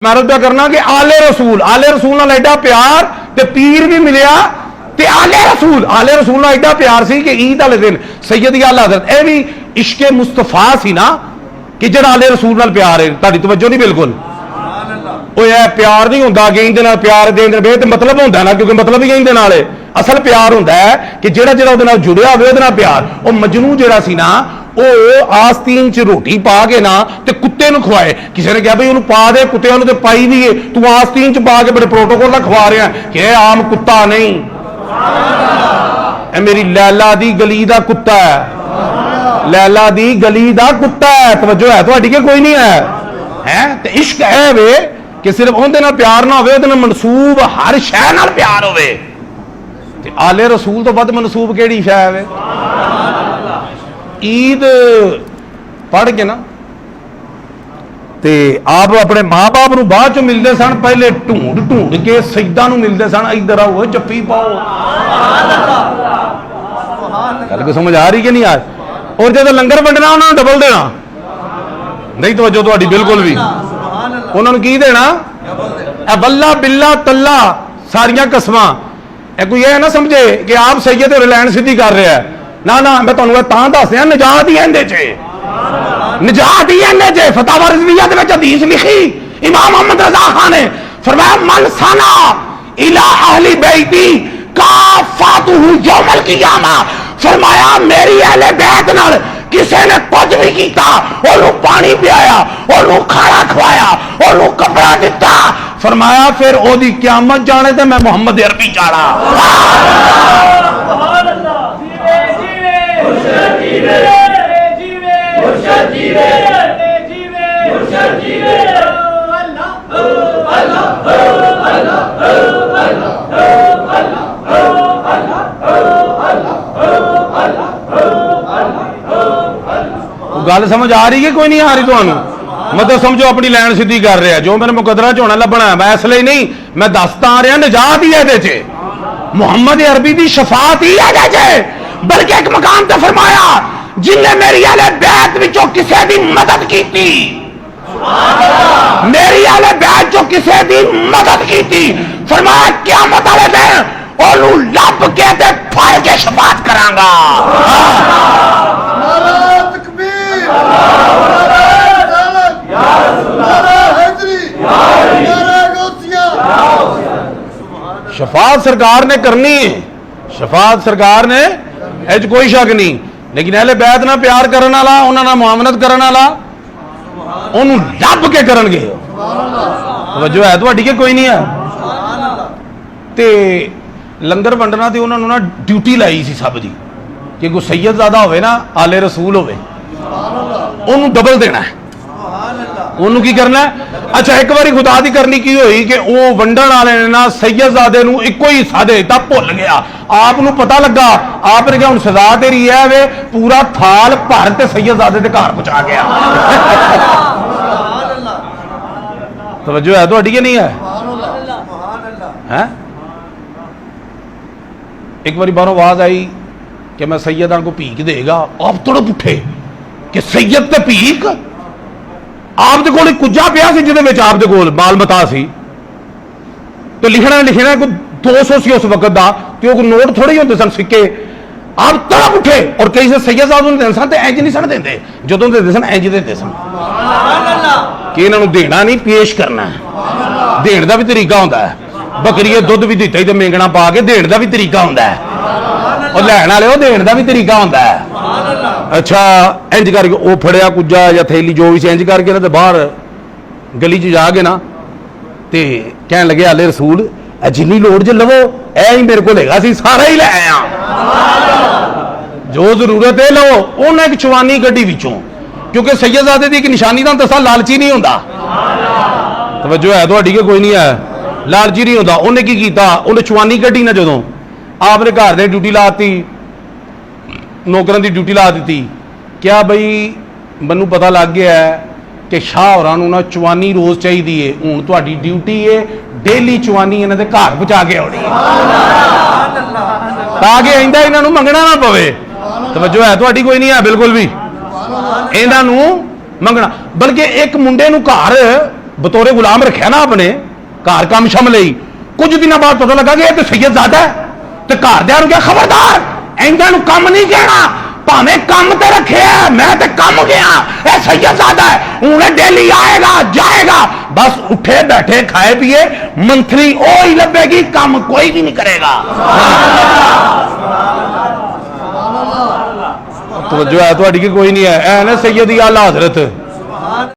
मैं क्या करना कि आले रसूल नाल एडा प्यार ते पीर भी मिलिया ते आले रसूल नाल एडा प्यार सी कि ईद वाले दिन सैयद आला हज़रत ए भी इश्के मुस्तफा सी ना कि जेड़ा आले रसूल नाल प्यार है। तुहाडी तवज्जो नहीं बिल्कुल प्यार नहीं होंदा कि इंदे नाल प्यार दे ते मतलब होंदा ना, क्योंकि मतलब ही इंदे नाल असल प्यार होंदा है कि जेड़ा जेड़ा उहदे नाल जुड़िया होवे उहदे नाल प्यार। ओ मजनू जेड़ा सी ना ਉਹ ਆਸਤੀਨ ਚ ਰੋਟੀ ਪਾ ਕੇ ਨਾ ਤੇ ਕੁੱਤੇ ਨੂੰ ਖਵਾਏ। ਕਿਸੇ ਨੇ ਕਿਹਾ ਬਈ ਉਹਨੂੰ ਪਾ ਦੇ, ਕੁੱਤਿਆਂ ਨੂੰ ਤੇ ਪਾਈ ਦੀ ਏ, ਤੂੰ ਆਸਤੀਨ ਚ ਪਾ ਕੇ ਬੜੇ ਪ੍ਰੋਟੋਕੋਲ ਨਾਲ ਖਵਾ ਰਿਹਾ ਕਿ ਇਹ ਆਮ ਕੁੱਤਾ ਨਹੀਂ, ਇਹ ਮੇਰੀ ਲੈਲਾ ਦੀ ਗਲੀ ਦਾ ਕੁੱਤਾ ਹੈ, ਲੈਲਾ ਦੀ ਗਲੀ ਦਾ ਕੁੱਤਾ ਹੈ। ਤਵੱਜੋ ਹੈ ਤੁਹਾਡੀ ਕਿ ਕੋਈ ਨਹੀਂ ਹੈ ਤੇ ਇਸ਼ਕ ਹੈ ਵੇ ਕਿ ਸਿਰਫ ਉਹਦੇ ਨਾਲ ਪਿਆਰ ਨਾ ਹੋਵੇ, ਉਹਦੇ ਨਾਲ ਮਨਸੂਬ ਹਰ ਸ਼ੈ ਨਾਲ ਪਿਆਰ ਹੋਵੇ। ਤੇ ਆਲੇ ਰਸੂਲ ਤੋਂ ਵੱਧ ਮਨਸੂਬ ਕਿਹੜੀ ਸ਼ੈ ਵੇ? ईद पढ़ के ना ते आप अपने माँ बाप नूं बाद चों मिलते सन, पहले ढूंढ के सईदा नूं मिलते सन, इधर आओ जप्फी पाओ। गल को समझ आ रही कि नहीं आ रही? और जो लंगर वंडना उन्होंने डबल देना नहीं, तवज्जो तुहाडी बिल्कुल भी। उन्होंने की देना? बल्ला बिल्ला तल्ला सारियां कसमां। कोई यह ना समझे कि आप सैयद रिलायंस सीधी कर रहा है ना ना, मैं तुहानूं तां दस दियां निजात ही इहदे च, निजात ही इहदे च। फतावा रिज़विया दे विच हदीस लिखी इमाम अहमद रज़ा खान ने, फरमाया मन सना इला अहली बैती काफातुहु यौमल क़ियामा। फरमाया मेरी अहले बैत नाल किसी ने कुछ भी कीता, ओनू पानी पियाया, ओनू खाना खवाया, ओनू कपड़ा दिता, फरमाया फिर ओदी क़यामत जाने ते मैं मुहम्मद अरबी जाना। गल समझ आ रही है कोई नहीं आ रही? तुहानू मतलब समझो अपनी लैन सीधी कर रहा है, जो मेरे मुकदरा च होना लभना मैं इसलिए नहीं, मैं दसता आ रहा निजात ही है, मुहम्मद अरबी की शफात ही है। बल्कि एक मकाम तो फरमाया जिन्हें मेरी अहले बैत विचों किसी की मदद की, मेरी अहले बैत चों किसी की मदद की, फरमाया क़यामत वाले दिन ओनू लभ के ते फड़ के शफात करांगा। शफात सरकार ने करनी है, शफात सरकार ने एज कोई शक नहीं, लेकिन अहले बैत ना प्यार करने वाला, उन्हां नाल मुआमलत करने वाला ओनू लभ के करनगे। तवज्जो है तुहाडी कि कोई नहीं है? ते लंगर वंडना ते उन्हां नूं ना ड्यूटी लाई सी सब दी कि कोई सैयदजादा होवे ना, आले रसूल होवे, ओनू डबल देना है। ओनू की करना है? अच्छा एक बारी खुदा दी करनी की हुई कि वो वंडन वाले ने ना सैयदजादे नूं इक्को ही हिस्सा दे दिता, भुल गया, आप नूं पता लगा, आपने कहा हुण सजा तेरी है वे, पूरा थाल भर ते सैयदजादे दे घर पहुंचा गया। तवज्जो है तुहाडी कि नहीं है? हैं? एक बारी बाहरों आवाज आई कि मैं सैयदां को भीख देगा, आप तड़प उठे कि सैयद ते भीख? आप दे कोल कुजा पिया सी जिहदे विच आप दे कोल माल मता सी, तो लिखना कोई 200 सी उस वक्त दा, ते कोई नोट थोड़े ही होंदे सन, सिक्के। आप तड़प उठे और कई से सैयद साहब नूं देंदे सन ते इंज नहीं सन देंदे, जदों देंदे सन इंज देंदे सन कि इन्हां नूं देना नहीं पेश करना है। देण दा भी तरीका हुंदा है, बकरीए दुध भी दित्ता ते मेंगना पा के देण दा भी तरीका हुंदा है, और लैण वाले ओह देण दा भी तरीका हुंदा है। अच्छा इंज करके वो फड़िया कुजा या थैली जो भी इंज करके ना ते बाहर गली च जाके ना ते कहन लगे आले रसूल जिन्नी लोड़ ज लवो, ऐ ही मेरे को लेगा सी, सारा ही लै आया, जो जरूरत है लो। उन्हें एक चवानी गड्डी विचों, क्योंकि सैयदजादे दी एक निशानी दा दसा लालची नहीं होंदा। तवज्जो है तुहाडी कि कोई नहीं है? लालची नहीं होंदा। उन्हें की कीता, उन्हें चवानी गड्डी ना जदों आपने घर दे ड्यूटी लाती, नौकरां दी ड्यूटी ला दी, क्या बई मैनू पता लग गया है कि शाह होरां नूं ना चवानी रोज़ चाहिदी है, हुण तुहाडी ड्यूटी है डेली चवानी इन्हां दे घर पहुंचा के आउणी ताकि आइंदा इन्हां नूं मंगना ना पवे। तवज्जो है तुहाडी कोई नहीं है? बिल्कुल भी इन्हां नूं मंगना, बल्कि एक मुंडे नूं घर ਬਤੌਰੇ ਗੁਲਾਮ ਰੱਖਿਆ ਨਾ ਆਪਣੇ ਘਰ ਕੰਮ ਸ਼ਮ ਲਈ। ਕੁਝ ਦਿਨਾਂ ਬਾਅਦ ਪਤਾ ਲੱਗਾ ਕਿ ਇਹ ਤੇ ਸੈਯਦਜ਼ਾਦਾ ਹੈ, ਤੇ ਘਰਦਿਆਂ ਨੂੰ ਕਿਹਾ ਖਬਰਦਾਰ ਇਹਨਾਂ ਨੂੰ ਕੰਮ ਨਹੀਂ ਕਹਿਣਾ, ਭਾਵੇਂ ਕੰਮ ਤੇ ਰੱਖਿਆ, ਮੈਂ ਤੇ ਕੰਮ ਗਿਆ, ਇਹ ਸੈਯਦਜ਼ਾਦਾ ਹੈ, ਹੁਣ ਡੇਲੀ ਆਏਗਾ ਜਾਏਗਾ, ਬਸ ਉੱਠੇ ਬੈਠੇ ਖਾਏ ਪੀਏ, ਮੰਥਲੀ ਉਹ ਹੀ ਲੱਭੇਗੀ, ਕੰਮ ਕੋਈ ਵੀ ਨਹੀਂ ਕਰੇਗਾ। ਤਵੱਜੋ ਹੈ ਤੁਹਾਡੀ ਕਿ ਕੋਈ ਨਹੀਂ ਹੈ, ਐ ਨਾ ਸੈਯਦੀ ਆਲਾ ਹਜ਼ਰਤ